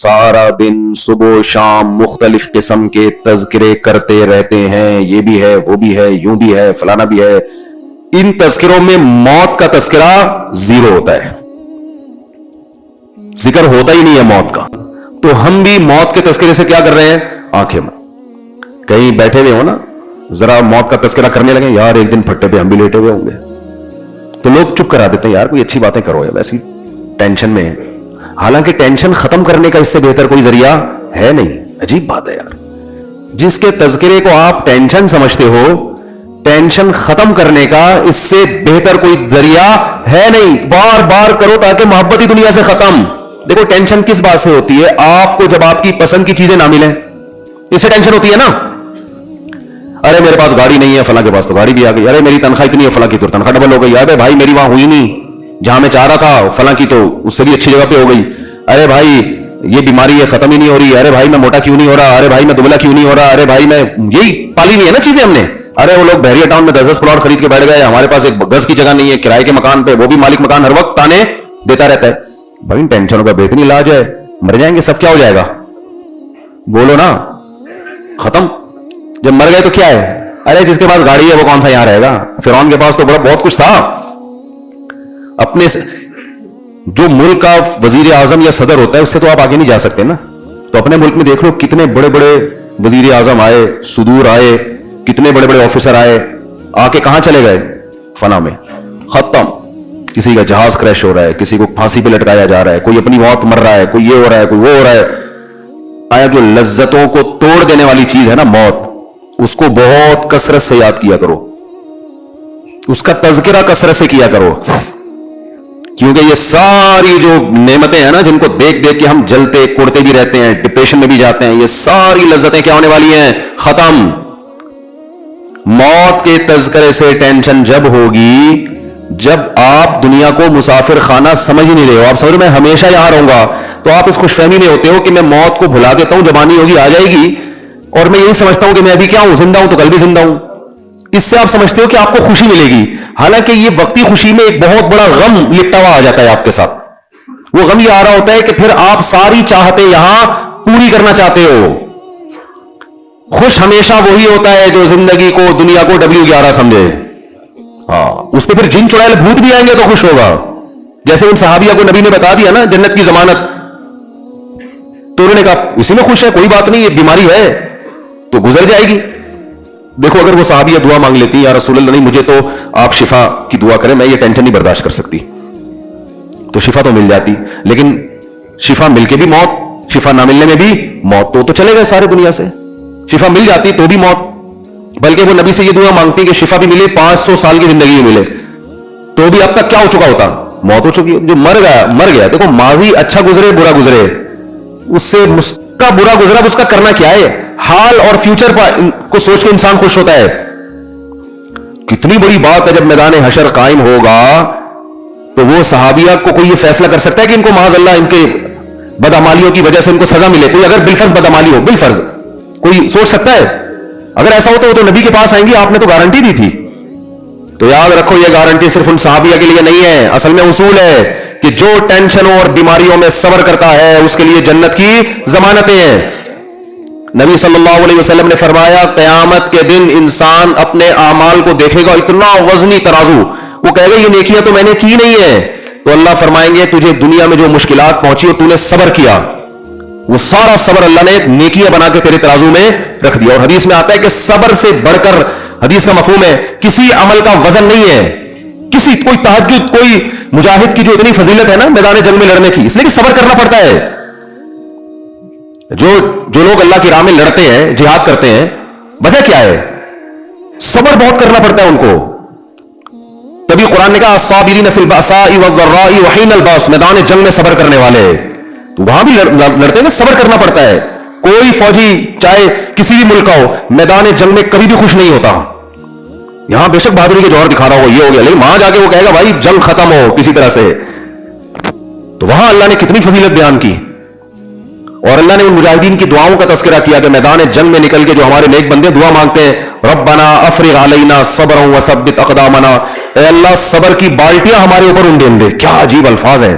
سارا دن صبح و شام مختلف قسم کے تذکرے کرتے رہتے ہیں، یہ بھی ہے وہ بھی ہے یوں بھی ہے فلانا بھی ہے، ان تذکروں میں موت کا تذکرہ زیرو ہوتا ہے، ذکر ہوتا ہی نہیں ہے موت کا. تو ہم بھی موت کے تذکرے سے کیا کر رہے ہیں؟ آنکھیں میں کہیں بیٹھے ہوئے ہو نا، ذرا موت کا تذکرہ کرنے لگے، یار ایک دن پھٹے پہ ہم بھی لیٹے ہوئے ہوں گے، تو لوگ چپ کرا دیتے ہیں، یار کوئی اچھی باتیں کرو، ویسی ٹینشن میں ہے. حالانکہ ٹینشن ختم کرنے کا اس سے بہتر کوئی ذریعہ ہے نہیں. عجیب بات ہے یار، جس کے تذکرے کو آپ ٹینشن سمجھتے ہو، ٹینشن ختم کرنے کا اس سے بہتر کوئی ذریعہ ہے نہیں. بار بار کرو تاکہ محبت ہی دنیا سے ختم. دیکھو ٹینشن کس بات سے ہوتی ہے؟ آپ کو جب آپ کی پسند کی چیزیں نہ ملیں، اس سے ٹینشن ہوتی ہے نا. ارے میرے پاس گاڑی نہیں ہے، فلاں کے پاس تو گاڑی بھی آ گئی. ارے میری تنخواہ اتنی ہے، فلاں کی تو تنخواہ ڈبل ہو گئی. ارے بھائی میری وہاں ہوئی نہیں جہاں میں چاہ رہا تھا، فلاں کی تو اس سے بھی اچھی جگہ پہ ہو گئی. ارے بھائی یہ بیماری ہے ختم ہی نہیں ہو رہی. ارے بھائی میں موٹا کیوں نہیں ہو رہا. ارے بھائی میں دبلا کیوں نہیں ہو رہا. ارے بھائی میں یہی پالی نہیں ہے نا چیزیں ہم نے. ارے وہ لوگ بحریہ ٹاؤن میں 10 پلاٹ خرید کے بیٹھ گئے، ہمارے پاس ایک گز کی جگہ نہیں ہے، کرائے کے مکان پہ، وہ بھی مالک مکان ہر وقت تانے دیتا رہتا ہے. بھائی ٹینشنوں کا بہترین علاج ہے، مر جائیں گے سب، کیا ہو جائے گا؟ بولو نا، ختم. جب مر گئے تو کیا ہے؟ ارے جس کے پاس گاڑی ہے وہ کون سا یہاں رہے گا؟ فرعون کے پاس تو بہت کچھ تھا. اپنے جو ملک کا وزیر اعظم یا صدر ہوتا ہے اس سے تو آپ آگے نہیں جا سکتے نا. تو اپنے ملک میں دیکھ لو کتنے بڑے بڑے وزیر اعظم آئے، صدور آئے، کتنے بڑے بڑے آفیسر آئے، آ کے کہاں چلے گئے؟ فنا میں، ختم. کسی کا جہاز کریش ہو رہا ہے، کسی کو پھانسی پہ لٹکایا جا رہا ہے، کوئی اپنی موت مر رہا ہے، کوئی یہ ہو رہا ہے، کوئی وہ ہو رہا ہے. آیا جو لذتوں کو توڑ دینے والی چیز ہے نا موت، اس کو بہت کثرت سے یاد کیا کرو، اس کا تذکرہ کثرت سے کیا کرو. کیونکہ یہ ساری جو نعمتیں ہیں نا جن کو دیکھ دیکھ کے ہم جلتے کوڑتے بھی رہتے ہیں، ڈپریشن میں بھی جاتے ہیں، یہ ساری لذتیں کیا ہونے والی ہیں؟ ختم. موت کے تذکرے سے ٹینشن جب ہوگی جب آپ دنیا کو مسافر خانہ سمجھ ہی نہیں رہے ہو. آپ سمجھ میں ہمیشہ یہاں رہوں گا، تو آپ اس خوش فہمی میں ہوتے ہو کہ میں موت کو بھلا دیتا ہوں، جوانی ہوگی آ جائے گی، اور میں یہی سمجھتا ہوں کہ میں ابھی کیا ہوں، زندہ ہوں تو کل بھی زندہ ہوں. اس سے آپ سمجھتے ہو کہ آپ کو خوشی ملے گی، حالانکہ یہ وقتی خوشی میں ایک بہت بڑا غم لپٹا ہوا آ جاتا ہے آپ کے ساتھ. وہ غم یہ آ رہا ہوتا ہے کہ پھر آپ ساری چاہتے یہاں پوری کرنا چاہتے ہو. خوش ہمیشہ وہی ہوتا ہے جو زندگی کو، دنیا کو W11 سمجھے. ہاں، اس پہ پھر جن چڑیل بھوت بھی آئیں گے تو خوش ہوگا. جیسے ان صحابیہ کو نبی نے بتا دیا نا جنت کی ضمانت، تو انہوں نے کہا اسی میں خوش ہے، کوئی بات نہیں، یہ بیماری ہے تو گزر جائے گی. دیکھو اگر وہ صحابیہ دعا مانگ لیتی، یا رسول اللہ نہیں مجھے تو آپ شفا کی دعا کریں، میں یہ ٹینشن نہیں برداشت کر سکتی، تو شفا تو مل جاتی. لیکن شفا مل کے بھی موت، شفا نہ ملنے میں بھی موت، تو چلے گئے سارے دنیا سے. شفا مل جاتی تو بھی موت، بلکہ وہ نبی سے یہ دعا مانگتی کہ شفا بھی ملے، 500 سال کی زندگی ملے، تو بھی اب تک کیا ہو چکا ہوتا؟ موت ہو چکی. جو مر گیا. دیکھو ماضی اچھا گزرے برا گزرے، اس سے کا برا گزرا، اس کا کرنا کیا ہے؟ حال اور فیوچر کو سوچ کے انسان خوش ہوتا ہے. کتنی بڑی بات ہے جب میدان حشر قائم ہوگا تو وہ صحابیہ کو کوئی یہ فیصلہ کر سکتا ہے کہ ان کو معاذ اللہ ان کے بدعمالیوں کی وجہ سے ان کو سزا ملے؟ کوئی اگر بالفرض بدعمالی ہو، بالفرض کوئی سوچ سکتا ہے؟ اگر ایسا ہو تو وہ تو نبی کے پاس آئیں گی، آپ نے تو گارنٹی دی تھی. تو یاد رکھو یہ گارنٹی صرف ان صحابیہ کے لیے نہیں ہے، اصل میں اصول ہے کہ جو ٹینشنوں اور بیماریوں میں صبر کرتا ہے اس کے لیے جنت کی ضمانتیں ہیں. نبی صلی اللہ علیہ وسلم نے فرمایا قیامت کے دن انسان اپنے اعمال کو دیکھے گا، اتنا وزنی ترازو، وہ کہے گا یہ نیکیاں تو میں نے کی نہیں ہے. تو اللہ فرمائیں گے تجھے دنیا میں جو مشکلات پہنچی اور تو نے صبر کیا، وہ سارا صبر اللہ نے نیکیاں بنا کے تیرے ترازو میں رکھ دیا. اور حدیث میں آتا ہے کہ صبر سے بڑھ کر، حدیث کا مفہوم ہے کسی عمل کا وزن نہیں ہے. کوئی تہجد، کوئی مجاہد کی جو اتنی فضیلت ہے نا میدان جنگ میں لڑنے کی، اس لیے کہ صبر کرنا پڑتا ہے. جو لوگ اللہ کی راہ میں لڑتے ہیں، جہاد کرتے ہیں، وجہ کیا ہے؟ صبر بہت کرنا پڑتا ہے ان کو. تبھی قرآن نے کہا الصابرین فی البأساء والضراء وحین الباس، میدان جنگ میں صبر کرنے والے. تو وہاں بھی لڑتے ہیں، صبر کرنا پڑتا ہے. کوئی فوجی چاہے کسی بھی ملک کا ہو، میدان جنگ میں کبھی بھی خوش نہیں ہوتا. یہاں بے شک بہادری کے جوہر دکھا رہا ہو، یہ ہو گیا، لیکن وہاں جا کے وہ کہے گا بھائی جنگ ختم ہو کسی طرح سے. تو وہاں اللہ نے کتنی فضیلت بیان کی. اور اللہ نے ان مجاہدین کی دعاؤں کا تذکرہ کیا کہ میدان جنگ میں نکل کے جو ہمارے نیک بندے دعا مانگتے ہیں، ربنا افرغ علینا صبرا وثبت اقدامنا، اے اللہ صبر کی بالٹیاں ہمارے اوپر انڈیل دے. کیا عجیب الفاظ ہیں.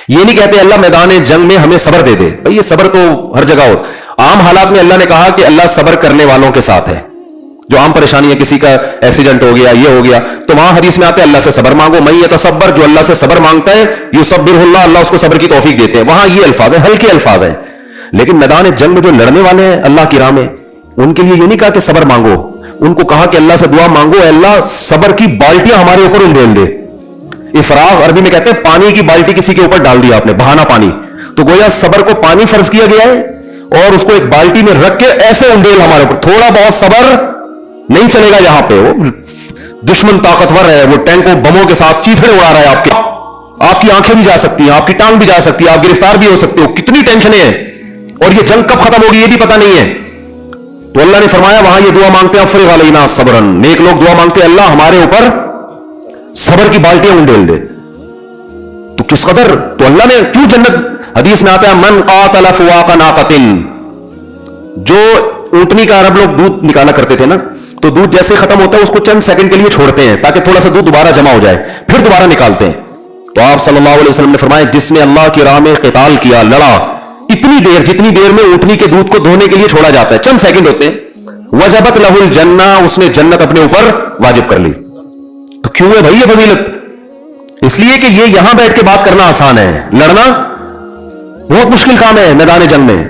یہ نہیں کہتے اللہ میدان جنگ میں ہمیں صبر دے دے، بھئی یہ صبر تو ہر جگہ ہو، عام حالات میں اللہ نے کہا کہ اللہ صبر کرنے والوں کے ساتھ ہے، جو عام پریشانی ہے، کسی کا ایکسیڈنٹ ہو گیا، یہ ہو گیا، تو وہاں حدیث میں آتے ہیں اللہ سے صبر مانگو، میں یتصبر، جو اللہ سے صبر مانگتا ہے یصبرہ اللہ، اللہ اس کو صبر کی توفیق دیتے ہیں، وہاں یہ الفاظ ہیں، ہلکے الفاظ ہیں۔ لیکن میدان جنگ میں جو لڑنے والے ہیں اللہ کی راہ میں، ان کے لیے یہ نہیں کہا کہ صبر مانگو، ان کو کہا کہ اللہ سے دعا مانگو، اے اللہ صبر کی بالٹیاں ہمارے اوپر انڈیل دے۔ افراغ عربی میں کہتے ہیں پانی کی بالٹی کسی کے اوپر ڈال دیا آپ نے، بہانا پانی، تو گویا صبر کو پانی فرض کیا گیا ہے اور اس کو ایک بالٹی میں رکھ کے ایسے انڈیل ہمارے اوپر، تھوڑا بہت صبر نہیں چلے گا یہاں پہ، وہ دشمن طاقتور ہے، وہ ٹینکوں بموں کے ساتھ چیتڑے اڑا رہا ہے، آپ کی آنکھیں بھی جا سکتی ہیں، آپ کی ٹانگ بھی جا سکتی ہے، آپ گرفتار بھی ہو سکتے ہو، کتنی ٹینشنیں ہیں، اور یہ جنگ کب ختم ہوگی یہ بھی پتہ نہیں ہے۔ تو اللہ نے فرمایا وہاں یہ دعا مانگتے ہیں افرغ علینا صبرا، نیک لوگ دعا مانگتے ہیں اللہ ہمارے اوپر صبر کی بالٹیاں انڈیل دے۔ تو کس قدر، تو اللہ نے کیوں جنت، حدیث میں آتا ہے من قاتل فواق ناقۃ، جو اونٹنی کا عرب لوگ دودھ نکالا کرتے تھے نا، تو دودھ جیسے ختم ہوتا ہے اس کو چند سیکنڈ کے لیے چھوڑتے ہیں تاکہ تھوڑا سا دودھ دوبارہ جمع ہو جائے، پھر دوبارہ نکالتے ہیں۔ تو آپ صلی اللہ علیہ وسلم نے فرمایا جس نے اللہ کی راہ میں قتال کیا، لڑا اتنی دیر جتنی دیر میں اونٹنی کے دودھ کو دھونے کے لیے چھوڑا جاتا ہے، چند سیکنڈ ہوتے ہیں، وجبت لہ الجنہ، اس نے جنت اپنے اوپر واجب کر لی۔ تو کیوں ہے بھائی یہ فضیلت؟ اس لیے کہ یہ یہاں بیٹھ کے بات کرنا آسان ہے، لڑنا بہت مشکل کام ہے میدان جنگ میں۔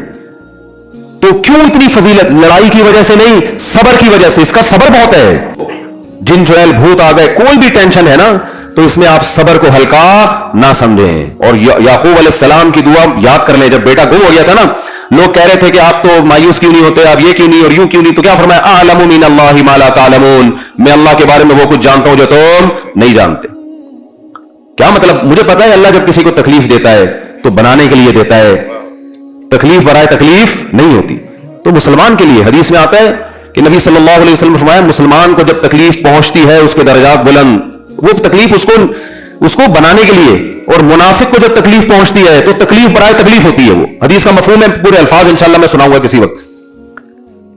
تو کیوں اتنی فضیلت؟ لڑائی کی وجہ سے نہیں، صبر کی وجہ سے، اس کا صبر بہت ہے۔ جن چڑیل بھوت آ گئے، کوئی بھی ٹینشن ہے نا، تو اس میں آپ صبر کو ہلکا نہ سمجھیں۔ اور یعقوب علیہ السلام کی دعا یاد کر لیں، جب بیٹا گم ہو گیا تھا نا، لوگ کہہ رہے تھے کہ آپ تو مایوس کیوں نہیں ہوتے، آپ یہ کیوں نہیں اور یوں کیوں نہیں، تو کیا فرمایا اعلم من اللہ ما لا تعلمون، میں اللہ کے بارے میں وہ کچھ جانتا ہوں جو تم نہیں جانتے۔ کیا مطلب؟ مجھے پتا ہے اللہ جب کسی کو تکلیف دیتا ہے تو بنانے کے لیے دیتا ہے، تکلیف برائے تکلیف نہیں ہوتی۔ تو مسلمان کے لیے حدیث میں آتا ہے کہ نبی صلی اللہ علیہ وسلم نے فرمایا مسلمان کو جب تکلیف پہنچتی ہے اس کے درجات بلند، وہ تکلیف اس کو بنانے کے لیے، اور منافق کو جب تکلیف پہنچتی ہے تو تکلیف برائے تکلیف ہوتی ہے۔ وہ حدیث کا مفہوم ہے، پورے الفاظ انشاءاللہ میں سناؤں گا کسی وقت۔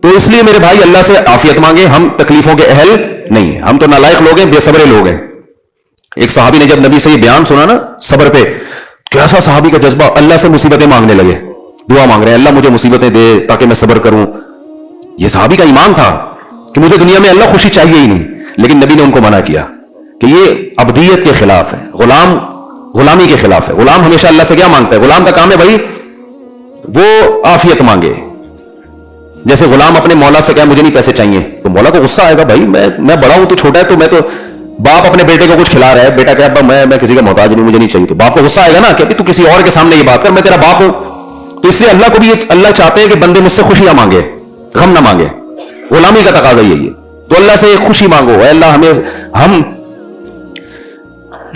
تو اس لیے میرے بھائی اللہ سے عافیت مانگے، ہم تکلیفوں کے اہل نہیں ہیں، ہم تو نالائق لوگ ہیں، بے صبرے لوگ ہیں۔ ایک صحابی نے جب نبی سے یہ بیان سنا نا صبر پہ، کیسا صحابی کا جذبہ، اللہ سے مصیبتیں مانگنے لگے، دعا مانگ رہے ہیں اللہ مجھے مصیبتیں دے تاکہ میں صبر کروں۔ یہ صحابی کا ایمان تھا کہ مجھے دنیا میں اللہ خوشی چاہیے ہی نہیں، لیکن نبی نے ان کو منع کیا کہ یہ عبدیت کے خلاف ہے، غلامی کے خلاف ہے۔ غلام ہمیشہ اللہ سے کیا مانگتا ہے؟ غلام کا کام ہے بھائی وہ عافیت مانگے۔ جیسے غلام اپنے مولا سے کہے مجھے نہیں پیسے چاہیے، تو مولا کو غصہ آئے گا، بھائی میں بڑا ہوں تو چھوٹا ہے، تو میں تو باپ اپنے بیٹے کو کچھ کھلا رہا ہے، بیٹا کہ ابا میں کسی کا محتاج نہیں، مجھے نہیں چاہیے، تو باپ کو غصہ آئے گا نا کہ تو کسی اور کے سامنے یہ بات کر، میں تیرا باپ ہوں۔ تو اس لیے اللہ کو بھی اللہ چاہتے ہیں کہ بندے مجھ سے خوشیاں مانگے، غم نہ مانگے، غلامی کا تقاضا یہی ہے۔ تو اللہ سے خوشی مانگو، اے اللہ ہم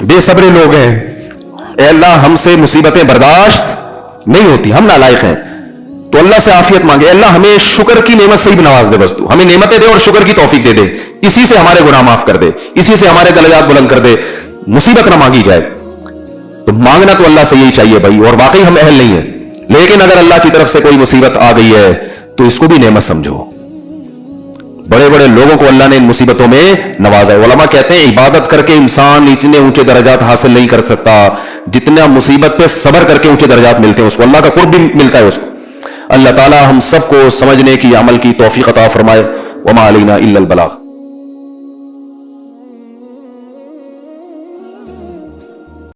بے صبرے لوگ ہیں، اے اللہ ہم سے مصیبتیں برداشت نہیں ہوتی، ہم نالائق ہیں، تو اللہ سے عافیت مانگے، اللہ ہمیں شکر کی نعمت سے ہی نواز دے، بس تو ہمیں نعمتیں دے اور شکر کی توفیق دے دے، اسی سے ہمارے گناہ معاف کر دے، اسی سے ہمارے درجات بلند کر دے، مصیبت نہ مانگی جائے۔ تو مانگنا تو اللہ سے یہی چاہیے بھائی، اور واقعی ہم اہل نہیں ہیں، لیکن اگر اللہ کی طرف سے کوئی مصیبت آ گئی ہے تو اس کو بھی نعمت سمجھو۔ بڑے بڑے لوگوں کو اللہ نے ان مصیبتوں میں نوازا ہے۔ علماء کہتے ہیں عبادت کر کے انسان اتنے اونچے درجات حاصل نہیں کر سکتا جتنا مصیبت پہ صبر کر کے اونچے درجات ملتے ہیں، اس کو اللہ کا قرب بھی ملتا ہے اس کو۔ اللہ تعالی ہم سب کو سمجھنے کی، عمل کی توفیق عطا فرمائے۔ وما علینا الا البلاغ۔